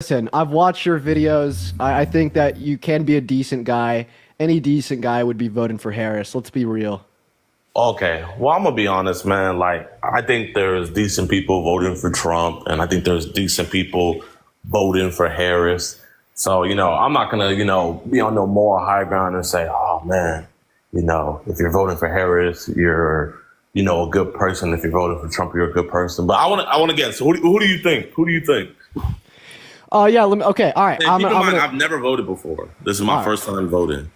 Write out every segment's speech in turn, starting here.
Listen, I've watched your videos. I think that you can be a decent guy. Any decent guy would be voting for Harris. Let's be real. Okay, well, I'm gonna be honest, man. Like, I think there's decent people voting for Trump, and I think there's decent people voting for Harris. So, I'm not gonna, be on no moral high ground and say, oh man, if you're voting for Harris, you're, a good person. If you're voting for Trump, you're a good person. But I want to guess. So who do you think? Who do you think? Yeah. Okay. All right. And keep in mind, I've never voted before. This is my first time voting.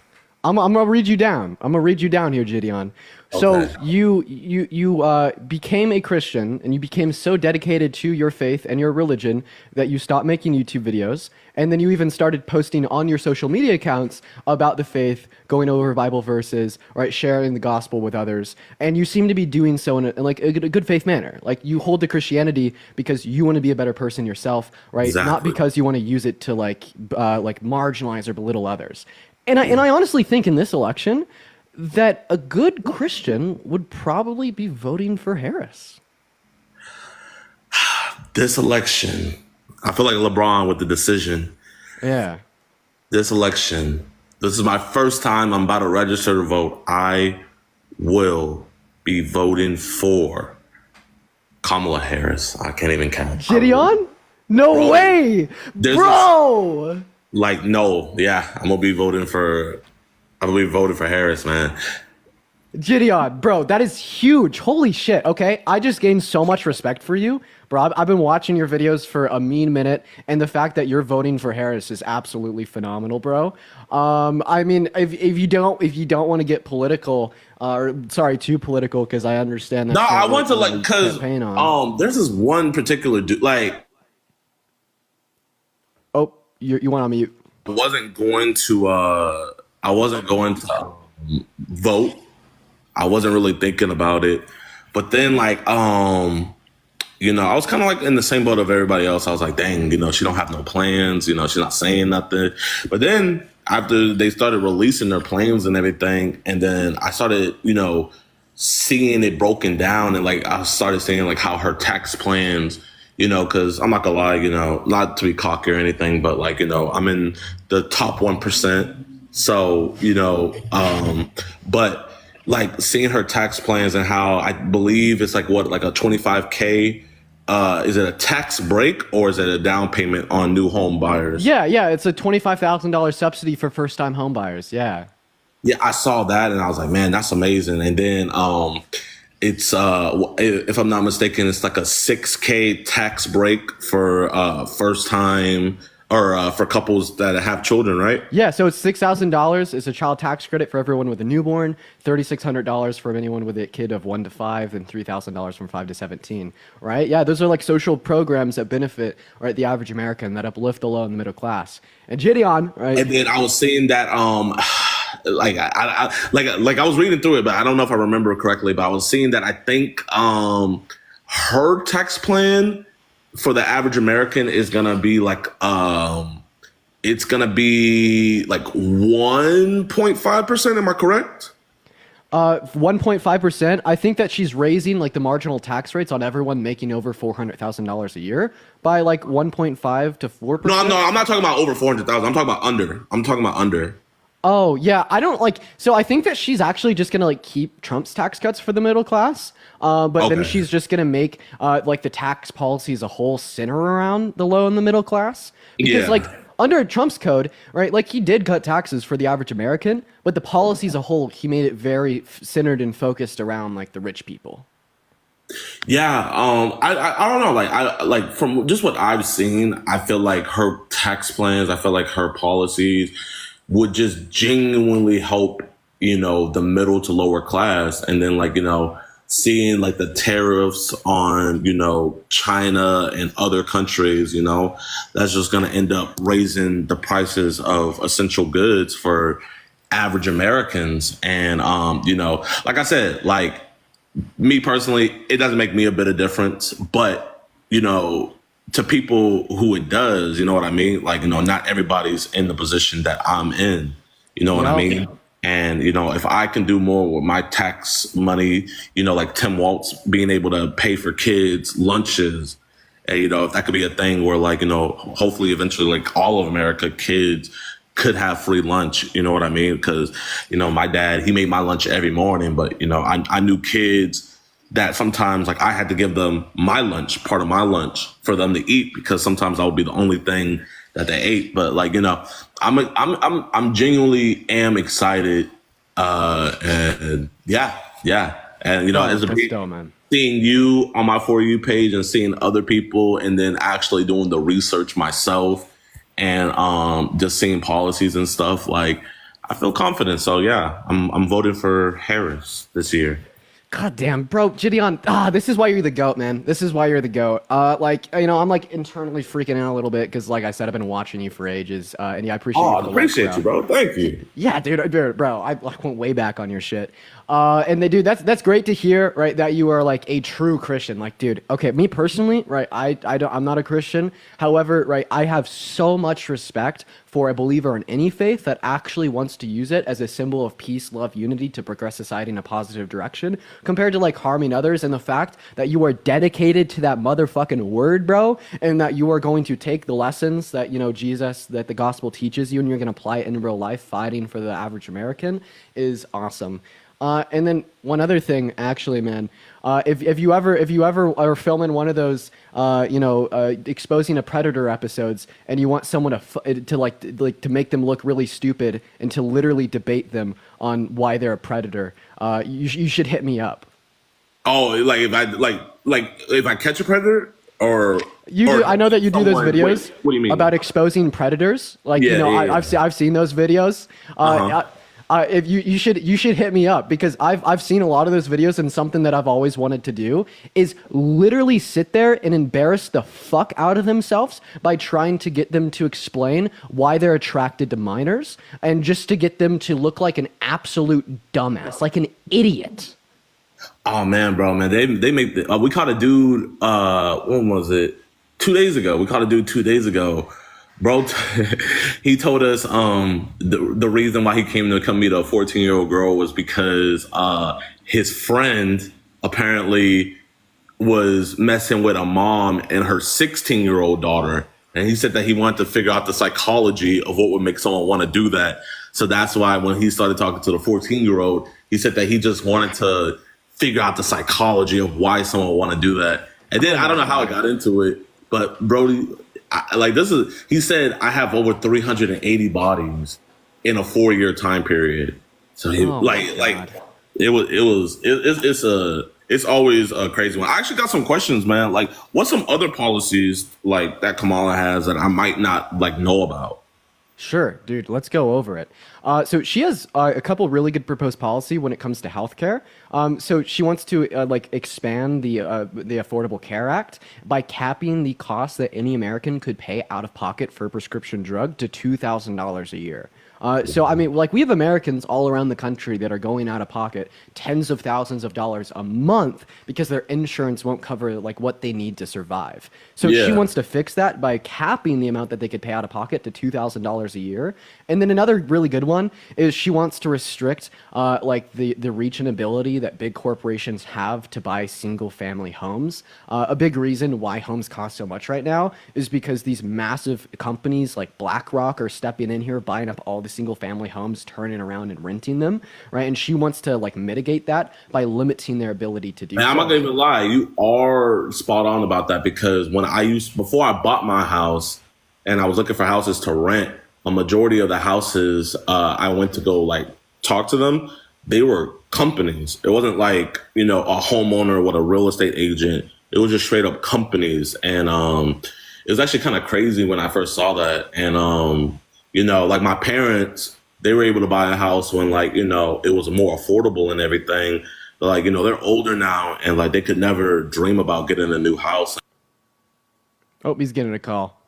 I'm gonna read you down. I'm gonna read you down here, JiDion. So Okay. you became a Christian and you became so dedicated to your faith and your religion that you stopped making YouTube videos, and then you even started posting on your social media accounts about the faith, going over Bible verses, right, sharing the gospel with others, and you seem to be doing so in a good faith manner. Like you hold to Christianity because you want to be a better person yourself, right? Not Exactly. because you want to use it to like marginalize or belittle others. And I honestly think in this election that a good Christian would probably be voting for Harris. This election, I feel like LeBron with the decision. Yeah. This election, this is my first time I'm about to register to vote. I will be voting for Kamala Harris. I can't even count. JiDion? No Bro, way! there's Bro! no, yeah, I'm gonna be voting for. I'm gonna be voting for Harris, man. JiDion, bro, that is huge. Holy shit. Okay, I just gained so much respect for you, bro. I've been watching your videos for a mean minute, and the fact that you're voting for Harris is absolutely phenomenal, bro. I mean, if you don't want to get political, or sorry, too political, because I understand that's No, I not want what to you cause campaign on. there's this one particular dude. Like, Oh, you went on mute. I wasn't going to. I wasn't going to vote. I wasn't really thinking about it. But then I was kind of like in the same boat of everybody else. I was like, dang, she don't have no plans, she's not saying nothing. But then after they started releasing their plans and everything, and then I started, seeing it broken down, and like I started seeing like how her tax plans, because I'm not gonna lie, not to be cocky or anything, but like, I'm in the top 1%. So, but like seeing her tax plans and how I believe it's like what, like a 25K, is it a tax break or is it a down payment on new home buyers? Yeah, it's a $25,000 subsidy for first-time home buyers. Yeah. Yeah, I saw that and I was like, man, that's amazing. And then it's if I'm not mistaken, it's like a 6K tax break for first time or for couples that have children, right? Yeah, so it's $6,000 is a child tax credit for everyone with a newborn, $3,600 for anyone with a kid of 1 to 5, and $3,000 from 5 to 17, right? Yeah, those are like social programs that benefit, right, the average American, that uplift the low and the middle class. And JiDion, right? And then I was seeing that like I was reading through it, but I don't know if I remember correctly, but I was seeing that I think her tax plan for the average American is gonna be like it's gonna be like 1.5%. Am I correct? 1.5%. I think that she's raising like the marginal tax rates on everyone making over $400,000 a year by like 1.5 to 4%. No, I'm not talking about over 400,000. I'm talking about under. I'm talking about under. Oh, yeah, I don't like, so I think that she's actually just gonna like keep Trump's tax cuts for the middle class, but then Okay. she's just gonna make like the tax policy as a whole center around the low and the middle class. Because Yeah. like under Trump's code, right, like he did cut taxes for the average American, but the policy as a whole, he made it very centered and focused around like the rich people. Yeah, I don't know. Like I like from just what I've seen, I feel like her tax plans, I feel like her policies would just genuinely help, the middle to lower class. And then like, seeing like the tariffs on, China and other countries, that's just gonna end up raising the prices of essential goods for average Americans. And like I said, like me personally, it doesn't make me a bit of difference, but to people who it does, you know what I mean? Like, not everybody's in the position that I'm in, you know what I mean? And, if I can do more with my tax money, like Tim Waltz being able to pay for kids lunches And, you know, if that could be a thing where, like, you know, hopefully eventually, like, all of America kids could have free lunch. You know what I mean? Because, you know, my dad, he made my lunch every morning, but, you know, I knew kids that sometimes, like, I had to give them my lunch, part of my lunch for them to eat, because sometimes I would be the only thing that they ate. But, like, you know, I'm genuinely am excited. And yeah. And, you know, Oh, as a that's dope, man. seeing you on my For You page and seeing other people, and then actually doing the research myself, and just seeing policies and stuff, like, I feel confident. So yeah, I'm voting for Harris this year. God damn, bro, JiDion, this is why you're the GOAT, man. This is why you're the GOAT. Like, you know, I'm like internally freaking out a little bit because, like I said, I've been watching you for ages, and yeah, I appreciate Oh, you I for the love, appreciate you, bro. Thank you. Yeah, dude, bro, I like went way back on your shit. And they, dude, that's great to hear, right? That you are like a true Christian. Like, dude, okay, me personally, right? I'm not a Christian. However, right, I have so much respect for a believer in any faith that actually wants to use it as a symbol of peace, love, unity to progress society in a positive direction, compared to like harming others. And the fact that you are dedicated to that motherfucking word, bro, and that you are going to take the lessons that, you know, Jesus, that the gospel teaches you, and you're going to apply it in real life, fighting for the average American, is awesome. And then one other thing, actually, man, if you ever are filming one of those, exposing a predator episodes, and you want someone to make them look really stupid and to literally debate them on why they're a predator, you should hit me up. Oh, like if I catch a predator, or You or do. I know that you do those someone- videos. What do you mean? About exposing predators? Like, Yeah, you know, yeah. I've seen those videos. Uh-huh. If you should hit me up, because I've seen a lot of those videos, and something that I've always wanted to do is literally sit there and embarrass the fuck out of themselves by trying to get them to explain why they're attracted to minors, and just to get them to look like an absolute dumbass, like an idiot. Oh man, bro, man, they make we caught a dude. When was it? 2 days ago. We caught a dude 2 days ago. Bro, he told us the reason why he came to come meet a 14-year-old girl was because his friend apparently was messing with a mom and her 16-year-old daughter. And he said that he wanted to figure out the psychology of what would make someone want to do that. So that's why when he started talking to the 14-year-old, he said that he just wanted to figure out the psychology of why someone would want to do that. And then I don't know how I got into it, but Brody, he said, I have over 380 bodies in a 4-year time period. So he, Oh my God. it's always a crazy one. I actually got some questions, man. Like, what's some other policies like that Kamala has that I might not like know about? Sure, dude. Let's go over it. So she has a couple really good proposed policy when it comes to healthcare. So she wants to expand the Affordable Care Act by capping the cost that any American could pay out of pocket for a prescription drug to $2,000 a year. So, I mean, like, we have Americans all around the country that are going out of pocket tens of thousands of dollars a month because their insurance won't cover, like, what they need to survive. So she Yeah. wants to fix that by capping the amount that they could pay out of pocket to $2,000 a year. And then another really good one is she wants to restrict, the reach and ability that big corporations have to buy single-family homes. A big reason why homes cost so much right now is because these massive companies like BlackRock are stepping in here, buying up all the single family homes, turning around and renting them, right? And she wants to like mitigate that by limiting their ability to do Man, I'm so. not gonna even lie. You are spot on about that, because before I bought my house and I was looking for houses to rent, a majority of the houses I went to go like talk to them, they were companies. It wasn't like, you know, a homeowner with a real estate agent. It was just straight up companies. And it was actually kind of crazy when I first saw that. And you know, like my parents, they were able to buy a house when, like, you know, it was more affordable and everything. But, like, you know, they're older now, and like they could never dream about getting a new house. Oh, he's getting a call.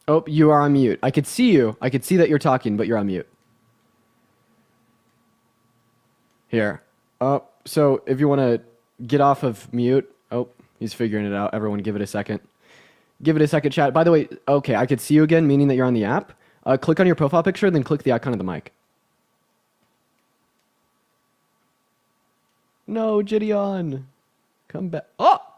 Oh, you are on mute. I could see you. I could see that you're talking, but you're on mute. Here. Oh, so if you want to get off of mute. Oh, he's figuring it out. Everyone give it a second. Give it a second, chat. By the way, okay, I could see you again, meaning that you're on the app. Click on your profile picture, then click the icon of the mic. No, JiDion. Come back. Oh!